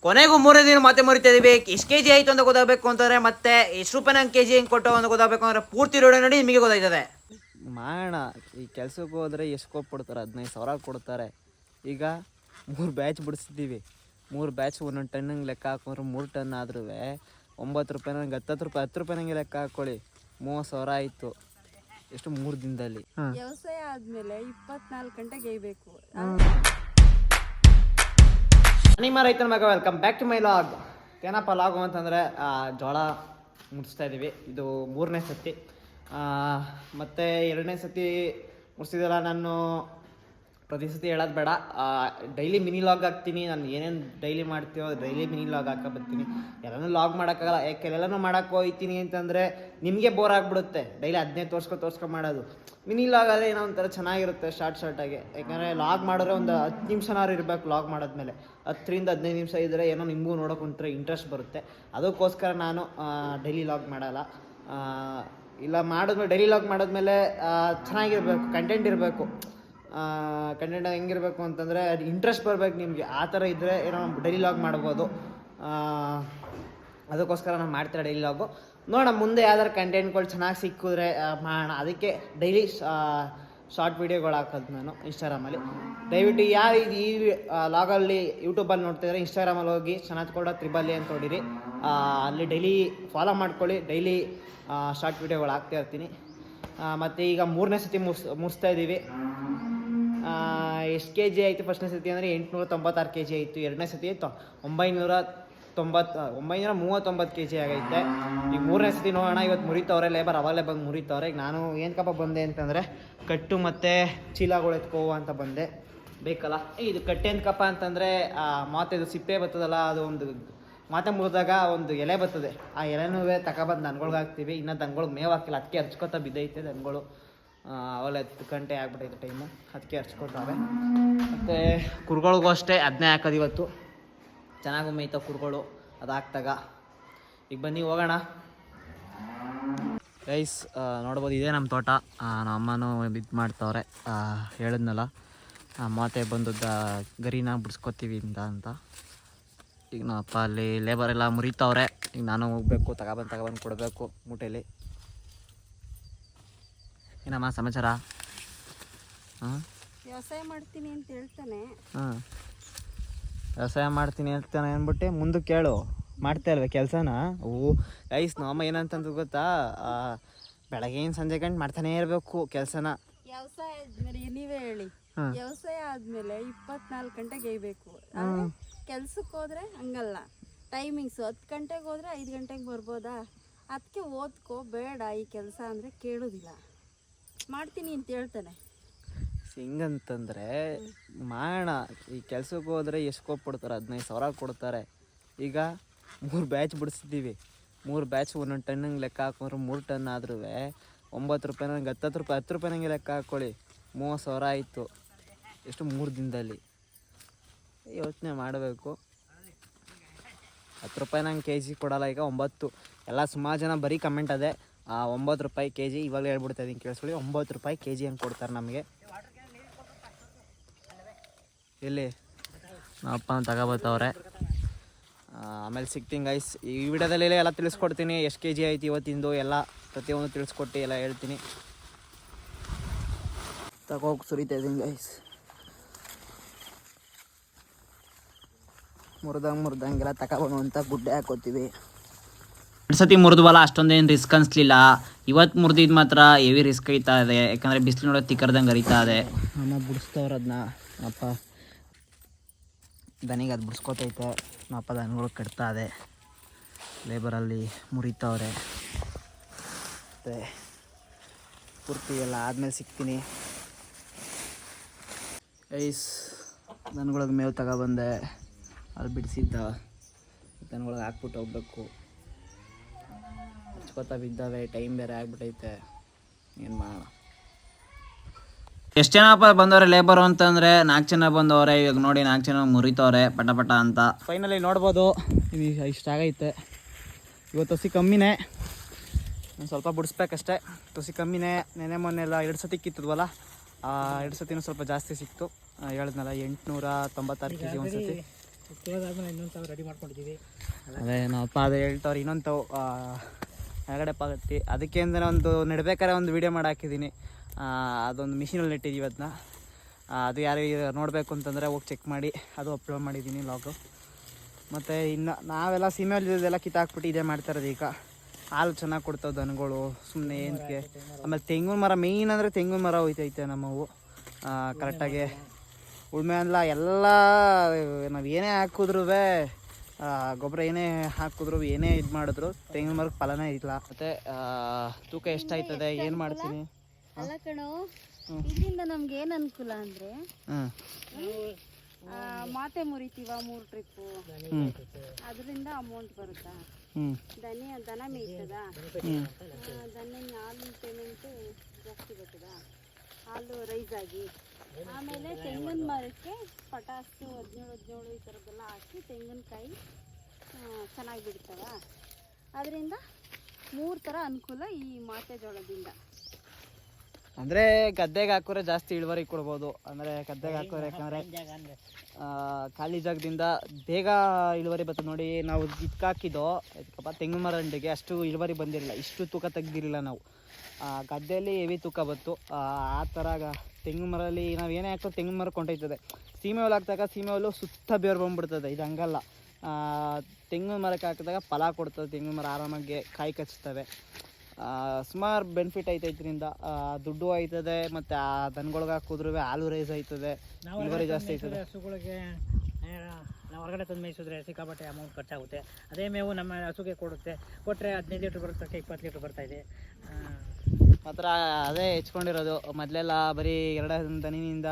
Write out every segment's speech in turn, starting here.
ಕೊನೆಗೂ 3 ದಿನ ಮತ್ತೆ ಮರಿತಾ ಇದೀವಿ. ಎಷ್ಟು ಕೆಜಿ ಆಯ್ತು ಅಂತ ಗೊತ್ತಾಗಬೇಕು ಅಂತಂದ್ರೆ ಮತ್ತೆ ಎಷ್ಟು ರೂಪಾಯಿ ನಂಗೆ ಕೆಜಿ ಹೆಂಗೆ ಕೊಟ್ಟು ಅಂತ ಗೊತ್ತಾಗಬೇಕು ಅಂದ್ರೆ ಪೂರ್ತಿ ರೋಡ್ ನೋಡಿ ನಿಮಗೆ ಗೊತ್ತಾಯ್ತದೆ. ಮಾಡೋಣ. ಈ ಕೆಲ್ಸಕ್ಕೆ ಹೋದರೆ ಎಷ್ಟು ಕೊಟ್ಬಿಡ್ತಾರೆ? 15,000 ಕೊಡ್ತಾರೆ. ಈಗ 3 ಬ್ಯಾಚ್ ಬಿಡಿಸಿದ್ದೀವಿ. 3 ಬ್ಯಾಚ್ ಒಂದೊಂದು ಟನ್ನಂಗೆ ಲೆಕ್ಕ ಹಾಕೊಂಡ್ರೆ 3 ಟನ್ ಆದ್ರೂ 9 ರೂಪಾಯಿ ನಂಗೆ 10 ರೂಪಾಯಿ 10 ರೂಪಾಯಿ ನಂಗೆ ಲೆಕ್ಕ ಹಾಕ್ಕೊಳ್ಳಿ, 30,000 ಆಯಿತು. ಎಷ್ಟು 3 ದಿನದಲ್ಲಿ? ವ್ಯವಸಾಯ ಆದಮೇಲೆ 24 ಗಂಟೆ ಗೇಯ್ಬೇಕು. ನಿಮ್ಮ ರೈತನ ಮಗ, welcome back to my log. ಏನಪ್ಪ ಲಾಗು ಅಂತಂದರೆ ಜೋಳ ಮುಡಿಸ್ತಾ ಇದ್ದೀವಿ. ಇದು 3ನೇ ಸತಿ. ಮತ್ತು 2ನೇ ಸತಿ ಮುಡಿಸಿದಲ್ಲ. ನಾನು ಪ್ರತಿ ಸತಿ ಹೇಳೋದು ಬೇಡ, ಡೈಲಿ ಮಿನಿ ಲಾಗ್ ಹಾಕ್ತೀನಿ. ನಾನು ಏನೇನು ಡೈಲಿ ಮಾಡ್ತೀವೋ ಡೈಲಿ ಮಿನಿ ಲಾಗ್ ಹಾಕೋ ಬರ್ತೀನಿ. ಎಲ್ಲನೂ ಲಾಗ್ ಮಾಡೋಕ್ಕಾಗಲ್ಲ, ಯಾಕೆ ಎಲ್ಲನೂ ಮಾಡೋಕ್ಕೆ ಹೋಗ್ತೀನಿ ಅಂತಂದರೆ ನಿಮಗೆ ಬೋರ್ ಆಗಿಬಿಡುತ್ತೆ. ಡೈಲಿ ಅದನ್ನೇ ತೋರಿಸ್ಕೊ ಮಾಡೋದು. ಮಿನಿ ಲಾಗಲ್ಲೇ ಏನೋ ಒಂಥರ ಚೆನ್ನಾಗಿರುತ್ತೆ, ಶಾರ್ಟಾಗಿ. ಯಾಕಂದರೆ ಲಾಗ್ ಮಾಡಿದ್ರೆ ಒಂದು 10 ನಿಮಿಷನಾರು ಇರಬೇಕು. ಲಾಗ್ ಮಾಡಿದ್ಮೇಲೆ 10ರಿಂದ 15 ನಿಮಿಷ ಇದ್ದರೆ ಏನೋ ನಿಮಗೂ ನೋಡೋಕೊಂಡ್ರೆ ಇಂಟ್ರೆಸ್ಟ್ ಬರುತ್ತೆ. ಅದಕ್ಕೋಸ್ಕರ ನಾನು ಡೈಲಿ ಲಾಗ್ ಮಾಡಲ್ಲ. ಇಲ್ಲ ಮಾಡಿದ್ಮೇಲೆ ಡೈಲಿ ಲಾಗ್ ಮಾಡಿದ್ಮೇಲೆ ಚೆನ್ನಾಗಿರಬೇಕು, ಕಂಟೆಂಟ್ ಇರಬೇಕು. ಕಂಟೆಂಟ್ ಹೆಂಗಿರಬೇಕು ಅಂತಂದರೆ ಅದು ಇಂಟ್ರೆಸ್ಟ್ ಬರಬೇಕು ನಿಮಗೆ. ಆ ಥರ ಇದ್ದರೆ ಏನೋ ಡೈಲಿ ಲಾಗ್ ಮಾಡ್ಬೋದು. ಅದಕ್ಕೋಸ್ಕರ ನಾನು ಮಾಡ್ತಾರೆ ಡೈಲಿ ಲಾಗು. ನೋಡೋಣ ಮುಂದೆ ಯಾವ್ದಾರು ಕಂಟೆಂಟ್ಗಳು ಚೆನ್ನಾಗಿ ಸಿಕ್ಕಿದ್ರೆ ಮಾಡೋಣ. ಅದಕ್ಕೆ ಡೈಲಿ ಶಾರ್ಟ್ ವೀಡಿಯೋಗಳು ಹಾಕೋದು ನಾನು ಇನ್ಸ್ಟಾಗ್ರಾಮಲ್ಲಿ. ದಯವಿಟ್ಟು ಯಾರು ಈ ಲಾಗಲ್ಲಿ ಯೂಟ್ಯೂಬಲ್ಲಿ ನೋಡ್ತಿದ್ರೆ ಇನ್ಸ್ಟಾಗ್ರಾಮಲ್ಲಿ ಹೋಗಿ ಚೆನ್ನಾಗಿ ಕೂಡ ತ್ರಿಬಲ್ಲಿ ಅಂತ ನೋಡಿರಿ. ಅಲ್ಲಿ ಡೈಲಿ ಫಾಲೋ ಮಾಡ್ಕೊಳ್ಳಿ. ಡೈಲಿ ಶಾರ್ಟ್ ವೀಡಿಯೋಗಳು ಹಾಕ್ತಾ ಇರ್ತೀನಿ. ಮತ್ತು ಈಗ 3ನೇ ಸತಿ ಮುಗಿಸ್ತಾ ಇದ್ದೀವಿ. ಎಷ್ಟು ಕೆ ಜಿ ಆಯಿತು? ಫಸ್ಟ್ನೇ ಸತಿ ಅಂದರೆ 896 kg ಆಯಿತು. 2ನೇ ಸತಿ 939 kg ಆಗೈತೆ. ಈಗ 3ನೇ ಸತಿ ನೋಡೋಣ. ಇವತ್ತು ಮುರಿತವ್ರೆ ಲೇಬರ್, ಅವಾಗಲೇ ಬಂದು ಮುರಿತವ್ರೆ. ಈಗ ನಾನು ಏನಕ್ಕಪ್ಪ ಬಂದೆ ಅಂತಂದರೆ ಕಟ್ಟು ಮತ್ತು ಚೀಲಗಳು ಎತ್ಕೋವ ಅಂತ ಬಂದೆ. ಬೇಕಲ್ಲ ಇದು ಕಟ್ಟೆ ಅಂತಕಪ್ಪ ಅಂತಂದರೆ ಮಾತೆದು ಸಿಪ್ಪೆ ಬರ್ತದಲ್ಲ, ಅದು ಒಂದು ಮಾತೆ ಮುರಿದಾಗ ಒಂದು ಎಲೆ ಬರ್ತದೆ. ಆ ಎಲೆನೂ ತಗೊಬಂದು ದನಗಳ್ಗೆ ಹಾಕ್ತೀವಿ. ಇನ್ನು ದನಗಳ್ಗೆ ಮೇವು ಹಾಕಿಲ್ಲ, ಅದಕ್ಕೆ ಹರ್ಚ್ಕೊತಾ ಬಿದ್ದೈತೆ ದನಗಳು. ಅವೆಲ್ಲ 10 ಗಂಟೆ ಆಗ್ಬಿಟ್ಟೈತೆ ಟೈಮು, ಅದಕ್ಕೆ ಹರ್ಚ್ಕೊತಾವೆ. ಮತ್ತು ಕುರಿಗಳಿಗೂ ಅಷ್ಟೇ ಅದನ್ನೇ ಹಾಕೋದು ಇವತ್ತು. ಚೆನ್ನಾಗಿ ಮೇಯ್ತಾವೆ ಕುರಿಗಳು ಅದು ಹಾಕ್ದಾಗ. ಈಗ ಬನ್ನಿ ಹೋಗೋಣ. ಗೈಸ್ ನೋಡ್ಬೋದು, ಇದೇ ನಮ್ಮ ತೋಟ. ನಮ್ಮ ಅಮ್ಮನೂ ಇದು ಮಾಡ್ತವ್ರೆ. ಹೇಳಿದ್ನಲ್ಲ ಮಾತೆ ಬಂದದ್ದ ಗರಿನ ಬಿಡಿಸ್ಕೊತೀವಿ ಅಂತ. ಈಗ ನಮ್ಮ ಅಪ್ಪ ಅಲ್ಲಿ ಲೇಬರ್ ಎಲ್ಲ ಮುರಿತವ್ರೆ. ಈಗ ನಾನು ಹೋಗ್ಬೇಕು, ತಗೊಬಂದು ಕೊಡಬೇಕು ಮೂಟೆಯಲ್ಲಿ. ಏನಮ್ಮ ಸಮಾಚಾರ? ವ್ಯವಸಾಯ ಮಾಡ್ತೀನಿ ಅಂತ ಹೇಳ್ತಾನೆ. ವ್ಯವಸಾಯ ಮಾಡ್ತೀನಿ ಹೇಳ್ತಾನೆ ಅಂದ್ಬಿಟ್ಟು ಮುಂದಕ್ಕೆ ಕೇಳು, ಮಾಡ್ತಾ ಇಲ್ವೇ ಕೆಲಸನ? ಗೈಸ್ ನಮ್ಮಮ್ಮ ಏನಂತಂದು ಗೊತ್ತಾ, ಬೆಳಗ್ಗೆಯಿಂದ ಸಂಜೆ ಗಂಟೆ ಮಾಡ್ತಾನೆ ಇರಬೇಕು ಕೆಲಸನ. ವ್ಯವಸಾಯ ಆದ್ಮೇಲೆ ನೀವೇ ಹೇಳಿ, ವ್ಯವಸಾಯ ಆದ್ಮೇಲೆ 24 ಗಂಟೆ ಗೇಯ್ಬೇಕು. ಕೆಲ್ಸಕ್ಕೆ ಹೋದ್ರೆ ಹಂಗಲ್ಲ, ಟೈಮಿಂಗ್ಸು 10 ಗಂಟೆಗೆ ಹೋದ್ರೆ 5 ಗಂಟೆಗೆ ಬರ್ಬೋದಾ? ಅದಕ್ಕೆ ಓದ್ಕೋ ಬೇಡ ಈ ಕೆಲಸ ಅಂದರೆ ಕೇಳೋದಿಲ್ಲ. ಮಾಡ್ತೀನಿ ಅಂತ ಹೇಳ್ತಾನೆ. ಹಿಂಗಂತಂದರೆ ಮಾಡೋಣ. ಈ ಕೆಲ್ಸಕ್ಕೆ ಹೋದರೆ ಎಷ್ಟು ಕೊಟ್ಬಿಡ್ತಾರೆ? 15,000 ಕೊಡ್ತಾರೆ. ಈಗ 3 ಬ್ಯಾಚ್ ಬಿಡಿಸಿದ್ದೀವಿ. 3 ಬ್ಯಾಚ್ ಒಂದೊಂದು ಟನ್ನಂಗೆ ಲೆಕ್ಕ ಹಾಕೊಂಡ್ರೆ 3 ಟನ್ ಆದ್ರೂ 9 ರೂಪಾಯಿ ನಂಗೆ 10 ರೂಪಾಯಿ 10 ರೂಪಾಯಿ ನಂಗೆ ಲೆಕ್ಕ ಹಾಕ್ಕೊಳ್ಳಿ, 30,000 ಆಯಿತು. ಎಷ್ಟು 3 ದಿನದಲ್ಲಿ? ಯೋಚನೆ ಮಾಡಬೇಕು. 10 ರೂಪಾಯಿ ನಂಗೆ ಕೆ ಜಿ ಕೊಡಲ್ಲ. ಈಗ 9 ಎಲ್ಲ ಸುಮಾರು ಜನ ಬರೀ ಕಮೆಂಟ್ ಅದೇ 9 ರೂಪಾಯಿ ಕೆ ಜಿ. ಇವಾಗಲೇ ಹೇಳ್ಬಿಡ್ತಾ ಇದ್ದೀನಿ ಕೇಳಿಸ್ಕೊಳ್ಳಿ, 9 ರೂಪಾಯಿ ಕೆ ಜಿ ಹಂಗೆ ಕೊಡ್ತಾರೆ ನಮಗೆ. ಇಲ್ಲಿ ನಮ್ಮಪ್ಪ ತಗೊಬತ್ತವ್ರೆ. ಆಮೇಲೆ ಸಿಗ್ತೀನಿ ಗೈಸ್. ಈ ವಿಡಿಯೋದಲ್ಲಿ ಎಲ್ಲ ತಿಳಿಸ್ಕೊಡ್ತೀನಿ. ಎಷ್ಟು ಕೆ ಜಿ ಆಯ್ತು ಇವತ್ತಿಂದು ಎಲ್ಲ ಪ್ರತಿಯೊಂದು ತಿಳಿಸ್ಕೊಟ್ಟು ಎಲ್ಲ ಹೇಳ್ತೀನಿ. ತಗೋಗಿ ಸುರಿತಾ ಇದ್ದೀನಿ ಗೈಸ್. ಮುರಿದಂಗೆಲ್ಲ ತಗೊಬಂದು ಅಂತ ಗುಡ್ಡೆ ಹಾಕೋತೀವಿ. 2 ಸತಿ ಮುರಿದ್ವಲ್ಲ, ಅಷ್ಟೊಂದೇನು ರಿಸ್ಕ್ ಅನಿಸ್ಲಿಲ್ಲ. ಇವತ್ತು ಮುರಿದಿದ್ದು ಮಾತ್ರ ಹೆವಿ ರಿಸ್ಕ್ ಐತಾ ಇದೆ. ಯಾಕಂದರೆ ಬಿಸಿಲು ನೋಡೋದು ತಿಕ್ಕರ್ದಂಗೆ ಹರಿತಾ ಇದೆ. ಅಮ್ಮ ಬಿಡಿಸ್ತವ್ರು ಅದನ್ನ. ಅಪ್ಪ ದನಿಗೆ ಅದು ಬಿಡಿಸ್ಕೊತೈತೆ. ನಮ್ಮಪ್ಪ ದನಗಳು ಕೆಡ್ತಾ ಇದೆ. ಲೇಬರಲ್ಲಿ ಮುರಿತವ್ರೆ. ಮತ್ತು ಪೂರ್ತಿ ಎಲ್ಲ ಆದಮೇಲೆ ಸಿಗ್ತೀನಿ. ಐಸ್ ದನಗಳಿಗೆ ಮೇವು ತಗೊಬಂದೆ, ಅಲ್ಲಿ ಬಿಡಿಸಿದ್ದ ದನಗಳಿಗೆ ಹಾಕ್ಬಿಟ್ಟು ಹೋಗ್ಬೇಕು. ಹಚ್ಕೋತಾ ಬಿದ್ದಾವೆ, ಟೈಮ್ ಬೇರೆ ಆಗ್ಬಿಟ್ಟೈತೆ. ಏನು ಮಾಡೋಣ? ಎಷ್ಟು ಜನಪ್ಪ ಬಂದವ್ರೆ ಲೇಬರು ಅಂತಂದರೆ 4 ಜನ ಬಂದವ್ರೆ. ಇವಾಗ ನೋಡಿ 4 ಜನ ಮುರಿತವ್ರೆ ಪಟ ಅಂತ. ಫೈನಲಿ ನೋಡ್ಬೋದು, ಇಷ್ಟ ಆಗೈತೆ. ಇವತ್ತು ಹಸಿ ಕಮ್ಮಿನೇ, ಒಂದು ಸ್ವಲ್ಪ ಬಿಡಿಸ್ಬೇಕಷ್ಟೇ. ಹಸಿ ಕಮ್ಮಿನೇ. ನೆನೆ ಮೊನ್ನೆ ಎಲ್ಲ 2 ಸತಿ ಕಿತ್ತಿದ್ವಲ್ಲ, 2 ಸತಿನೂ ಸ್ವಲ್ಪ ಜಾಸ್ತಿ ಸಿಕ್ತು. ಹೇಳಿದ್ನಲ್ಲ 896 kg ಒಂದು ಸತಿ, ತಿನ್ನೋದಾದ್ಮೇಲೆ ಇನ್ನೊಂದು ತಾವು ರೆಡಿ ಮಾಡ್ಕೊಂಡಿದ್ದೀವಿ. ಅದೇ ನಾವಪ್ಪ ಅದು ಹೇಳ್ತವ್ರು ಇನ್ನೊಂದು ಹೊರಗಡೆ ಪಾಗತ್ತಿ ಅದಕ್ಕೆ ಅಂದರೆ ಒಂದು ನೆಡ್ಬೇಕಾದ್ರೆ ಒಂದು ವೀಡಿಯೋ ಮಾಡಿ ಹಾಕಿದ್ದೀನಿ. ಅದೊಂದು ಮಿಷಿನಲ್ಲಿ ನೆಟ್ಟಿದ್ದೀವಿ ಅದನ್ನ. ಅದು ಯಾರು ನೋಡಬೇಕು ಅಂತಂದರೆ ಹೋಗಿ ಚೆಕ್ ಮಾಡಿ, ಅದು ಅಪ್ಲೋಡ್ ಮಾಡಿದ್ದೀನಿ ಲಾಗು. ಮತ್ತು ಇನ್ನು ನಾವೆಲ್ಲ ಸೀಮೆಯಲ್ಲೆಲ್ಲ ಕಿತ್ತಾಕ್ಬಿಟ್ಟು ಇದೇ ಮಾಡ್ತಾಯಿರೋದು. ಈಗ ಹಾಲು ಚೆನ್ನಾಗಿ ಕೊಡ್ತಾವೆ ದನಗಳು, ಸುಮ್ಮನೆ ಏನಕ್ಕೆ. ಆಮೇಲೆ ತೆಂಗಿನ ಮರ ಮೇಯ್ನ್ ಅಂದರೆ ತೆಂಗಿನ ಮರ ಹೋಯ್ತೈತೆ ನಮ್ಮವು ಕರೆಕ್ಟಾಗಿ. ಉಳ್ಮೆ ಅಲ್ಲ ಎಲ್ಲ ನಾವು ಏನೇ ಹಾಕಿದ್ರೂ ಗೊಬ್ಬರ ಏನೇ ಹಾಕಿದ್ರು ಏನೇ ಇದು ಮಾಡಿದ್ರು ತೆಂಗಿನ ಮರಕ್ಕೆ ಫಲನೇ ಇಲ್ಲ. ಮತ್ತು ತೂಕ ಎಷ್ಟಾಯ್ತದೆ ಏನು ಮಾಡ್ತೀನಿ. ಅಲ್ಲ ಕಣೋ, ಇದರಿಂದ ನಮ್ಗೆ ಏನು ಅನುಕೂಲ ಅಂದರೆ ಮಾತೆ ಮುರಿತೀವ 3 ಟ್ರಿಪ್ಪು, ಅದರಿಂದ ಅಮೌಂಟ್ ಬರುತ್ತಾ. ದನ ಮೇಯ್ತದ, ದನ ಹಾಲಿನ ಪೇಮೆಂಟು ಜಾಸ್ತಿ ಬರ್ತದ, ಹಾಲು ರೈಸ್ ಆಗಿ. ಆಮೇಲೆ ತೆಂಗಿನ ಮರಕ್ಕೆ ಪಟಾಸು 17 ಈ ಥರದ್ದೆಲ್ಲ ಹಾಕಿ ತೆಂಗಿನಕಾಯಿ ಚೆನ್ನಾಗಿ ಬಿಡ್ತವ. ಅದರಿಂದ 3 ಥರ ಅನುಕೂಲ ಈ ಮಾತೆ ಜೋಳದಿಂದ. ಅಂದರೆ ಗದ್ದೆಗೆ ಹಾಕಿದ್ರೆ ಜಾಸ್ತಿ ಇಳುವರಿ ಕೊಡ್ಬೋದು. ಅಂದರೆ ಗದ್ದೆಗೆ ಹಾಕಿದ್ರೆ ಯಾಕಂದರೆ ಖಾಲಿ ಜಾಗದಿಂದ ಬೇಗ ಇಳುವರಿ ಬರ್ತದೆ. ನೋಡಿ ನಾವು ಇದಕ್ಕಾಕಿದ್ದೋ ಇದಕ್ಕಪ್ಪ ತೆಂಗಿನ ಮರ ಹಂಡಿಗೆ ಅಷ್ಟು ಇಳುವರಿ ಬಂದಿರಲಿಲ್ಲ, ಇಷ್ಟು ತೂಕ ತೆಗ್ದಿರಲಿಲ್ಲ ನಾವು. ಗದ್ದೆಯಲ್ಲಿ ಹೆವಿ ತೂಕ ಬಂತು. ಆ ಥರ ತೆಂಗಿನ ಮರಲ್ಲಿ ನಾವು ಏನೇ ಹಾಕ್ತೋ ತೆಂಗಿನ ಮರ ಕೊಂಡೊಯ್ತದೆ. ಸೀಮೆ ಹುಲ್ಲು ಹಾಕಿದಾಗ ಸೀಮೆ ಹುಲ್ಲು ಸುತ್ತ ಬೇರು ಬಂದ್ಬಿಡ್ತದೆ. ಇದು ಹಂಗಲ್ಲ, ತೆಂಗಿನ ಮರಕ್ಕೆ ಹಾಕಿದಾಗ ಫಲ ಕೊಡ್ತದೆ. ತೆಂಗಿನ ಮರ ಆರಾಮಾಗಿ ಕಾಯಿ ಕಚ್ತವೆ. ಸುಮಾರು ಬೆನಿಫಿಟ್ ಐತೆ ಇದರಿಂದ. ದುಡ್ಡು ಆಯ್ತದೆ, ಮತ್ತು ಆ ದನಗಳಿಗೆ ಹಾಕಿದ್ರೂ ಹಾಲು ರೈಸ್ ಆಯ್ತದೆ, ಇಳುವರಿ ಜಾಸ್ತಿ ಆಯ್ತದೆ. ಹಸುಗಳಿಗೆ ನಾವು ಹೊರಗಡೆ ತಂದು ಮೇಯಿಸಿದ್ರೆ ಸಿಕ್ಕಾಪಟ್ಟೆ ಅಮೌಂಟ್ ಖರ್ಚಾಗುತ್ತೆ. ಅದೇ ಮೇವು ನಮ್ಮ ಹಸುಗೆ ಕೊಟ್ಟರೆ 15 ಲೀಟ್ರ್ ಬರುತ್ತೆ, 20 ಲೀಟ್ರ್ ಬರ್ತಾಯಿದೆ ಮಾತ್ರ. ಅದೇ ಹೆಚ್ಕೊಂಡಿರೋದು. ಮೊದಲೆಲ್ಲ ಬರೀ 2 ದನಿನಿಂದ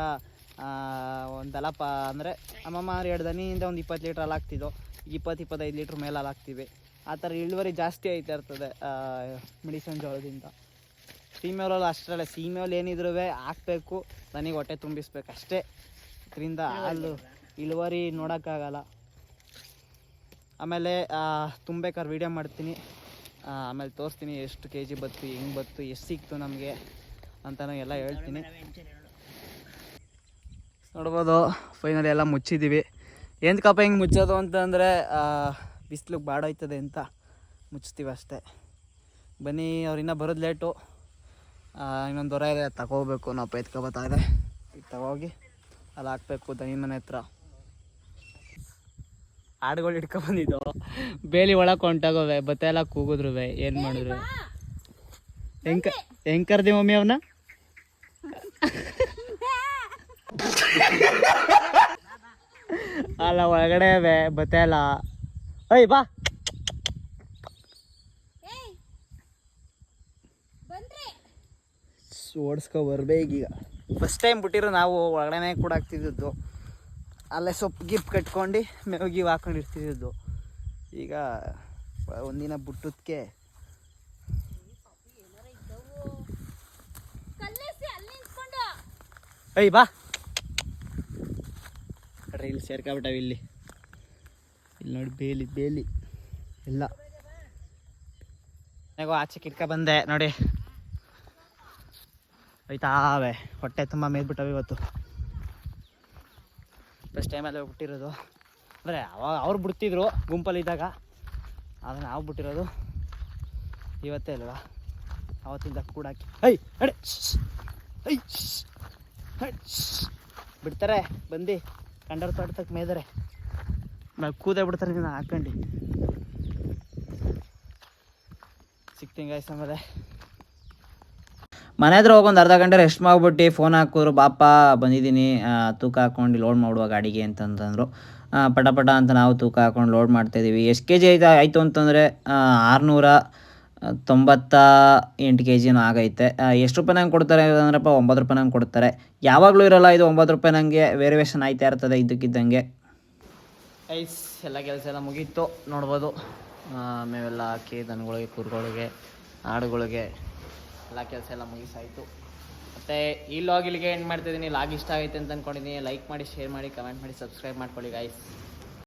ಒಂದು ದಲ ಅಂದರೆ ಅಮ್ಮಮ್ಮ 2 ದನಿಯಿಂದ ಒಂದು 20 ಲೀಟ್ರ್ ಹಾಲು ಹಾಕ್ತಿದ್ದೋ. 20-25 ಲೀಟ್ರ್ ಮೇಲೆ ಹಾಲು ಹಾಕ್ತೀವಿ. ಆ ಥರ ಇಳುವರಿ ಜಾಸ್ತಿ ಐತೆ ಇರ್ತದೆ ಮೆಡಿಸನ್ ಜೋಳದಿಂದ. ಸೀಮೆ ಹುಲ್ಲಲ್ಲಿ ಅಷ್ಟರಲ್ಲೇ ಸೀಮೆ ಹುಲ್ಲು ಏನಿದ್ರೂ ಹಾಕಬೇಕು, ನನಗೆ ಹೊಟ್ಟೆ ತುಂಬಿಸ್ಬೇಕು ಅಷ್ಟೇ. ಇದರಿಂದ ಹಾಲು ಇಳುವರಿ ನೋಡೋಕ್ಕಾಗಲ್ಲ. ಆಮೇಲೆ ತುಂಬಬೇಕಾದ್ರೆ ವೀಡಿಯೋ ಮಾಡ್ತೀನಿ, ಆಮೇಲೆ ತೋರಿಸ್ತೀನಿ ಎಷ್ಟು kg ಬತ್ತು, ಹೆಂಗೆ ಬತ್ತು, ಎಷ್ಟು ಸಿಕ್ತು ನಮಗೆ ಅಂತಲೂ ಎಲ್ಲ ಹೇಳ್ತೀನಿ. ನೋಡ್ಬೋದು ಫೈನಲಿ ಎಲ್ಲ ಮುಚ್ಚಿದ್ದೀವಿ. ಎಂತಕ್ಕಪ್ಪ ಹಿಂಗೆ ಮುಚ್ಚೋದು ಅಂತಂದರೆ ಬಿಸಿಲಿಗೆ ಬಾಡೋಯ್ತದೆ ಅಂತ ಮುಚ್ತೀವಿ ಅಷ್ಟೇ. ಬನ್ನಿ, ಅವ್ರು ಇನ್ನೂ ಬರೋದು ಲೇಟು. ಇನ್ನೊಂದು ದೊರೆ ಇದೆ, ತಗೋಬೇಕು. ನಾವು ಎತ್ಕೊಬತ್ತಾ ಇದೆ, ಈಗ ತಗೋಗಿ ಅಲ್ಲಿ ಹಾಕ್ಬೇಕು ದನಿ ಮನೆ ಹತ್ರ. ಹಾಡುಗಳು ಹಿಡ್ಕೊಬಂದಿದ್ದು ಬೇಲಿ ಒಳಗೆ ಕೊಂಟಾಗೋವೆ, ಬತ್ತೆ ಎಲ್ಲ ಕೂಗಿದ್ರು. ಏನು ಮಾಡಿದ್ರು? ಹೆಂಗೆ ಕರ್ದಿ ಮಮ್ಮಿ ಅವನ್ನ? ಅಲ್ಲ ಒಳಗಡೆ ಬತ್ತೆ ಎಲ್ಲ. ಅಯ್ಯ ಬಾ, ಓಡಿಸ್ಕೊ ಬರ್ಬೇಕೀಗ. ಫಸ್ಟ್ ಟೈಮ್ ಬಿಟ್ಟಿರೋ ನಾವು ಒಳಗಡೆ ಕೂಡ ಹಾಕ್ತಿದ್ದು. ಅಲ್ಲೇ ಸೊಪ್ಪು ಗಿಪ್ ಕಟ್ಕೊಂಡು ಮೇವು ಗೀವು ಹಾಕೊಂಡಿರ್ತಿದ್ದು. ಈಗ ಒಂದಿನ ಬಿಟ್ಟದಕ್ಕೆ ಅಯ್ಯ ಬಾ ನೋಡ್ರಿ, ಇಲ್ಲಿ ಸೇರ್ಕೊಬಿಟ್ಟಾವ. ಇಲ್ಲಿ ನೋಡಿ ಬೇಲಿ ಎಲ್ಲ ಆಚೆ ಕಿಟ್ಕ ಬಂದೆ ನೋಡಿ. ಆಯ್ತಾವೆ ಹೊಟ್ಟೆ ತುಂಬ ಮೇದ್ಬಿಟ್ಟವೆ ಇವತ್ತು. ಫಸ್ಟ್ ಟೈಮಲ್ಲಿ ಬಿಟ್ಟಿರೋದು. ಅಂದರೆ ಅವಾಗ ಅವ್ರು ಬಿಡ್ತಿದ್ರು ಗುಂಪಲ್ಲಿದ್ದಾಗ, ಆದರೆ ನಾವು ಬಿಟ್ಟಿರೋದು ಇವತ್ತೇ ಅಲ್ವಾ. ಅವತ್ತಿಂದ ಕೂಡಾಕಿ ಬಿಡ್ತಾರೆ ಬಂದು ಕಂಡರ್ ತೋಟಕ್ಕೆ ಮೇದರೆ ಆಮೇಲೆ ಕೂದೇ ಬಿಡ್ತಾರೆ. ನೀನು ಹಾಕೊಂಡು ಸಿಗ್ತೀನಿ ಗಾಯ್ಸ್. ಆಮೇಲೆ ಮನೆ ಹತ್ರ ಹೋಗೊಂದು ಅರ್ಧ ಗಂಟೆ ರೆಸ್ಟ್ ಮಾಡಿಬಿಟ್ಟು ಫೋನ್ ಹಾಕಿದ್ರು, ಬಾಪ ಬಂದಿದ್ದೀನಿ ತೂಕ ಹಾಕ್ಕೊಂಡು ಲೋಡ್ ಮಾಡುವ ಗಾಡಿಗೆ ಅಂತಂತಂದರು. ಪಟ ಅಂತ ನಾವು ತೂಕ ಹಾಕ್ಕೊಂಡು ಲೋಡ್ ಮಾಡ್ತಾಯಿದ್ದೀವಿ. ಎಷ್ಟು kg ಆಯಿತು ಅಂತಂದರೆ 698 kg ಆಗೈತೆ. ಎಷ್ಟು ರೂಪಾಯಿ ನಂಗೆ ಕೊಡ್ತಾರೆ ಅಂದ್ರಪ್ಪ 9 ರೂಪಾಯಿ ನಂಗೆ ಕೊಡ್ತಾರೆ. ಯಾವಾಗಲೂ ಇರೋಲ್ಲ ಇದು 9 ರೂಪಾಯಿ. ನನಗೆ ವೇರಿಯೇಷನ್ ಆಯ್ತಾ ಇರ್ತದೆ ಇದ್ದಕ್ಕಿದ್ದಂಗೆ. ಐಸ್ ಎಲ್ಲ ಕೆಲಸ ಎಲ್ಲ ಮುಗೀತು ನೋಡ್ಬೋದು. ಮೇವೆಲ್ಲ ಹಾಕಿ ದನಗಳಿಗೆ, ಕುರಿಗಳಿಗೆ, ಆಡುಗಳಿಗೆ ಎಲ್ಲ ಕೆಲಸ ಎಲ್ಲ ಮುಗಿಸಾಯಿತು. ಮತ್ತು ಈ ಲಾಗ್ ಇಲ್ಲಿಗೆ ಎಂಡ್ ಮಾಡ್ತಿದ್ದೀನಿ. ಲಾಗ್ ಇಷ್ಟ ಆಗೈತೆ ಅಂತ ಅಂದ್ಕೊಂಡಿದ್ದೀನಿ. ಲೈಕ್ ಮಾಡಿ, ಶೇರ್ ಮಾಡಿ, ಕಮೆಂಟ್ ಮಾಡಿ, ಸಬ್ಸ್ಕ್ರೈಬ್ ಮಾಡ್ಕೊಳ್ಳಿ ಗಾಯ್ಸ್.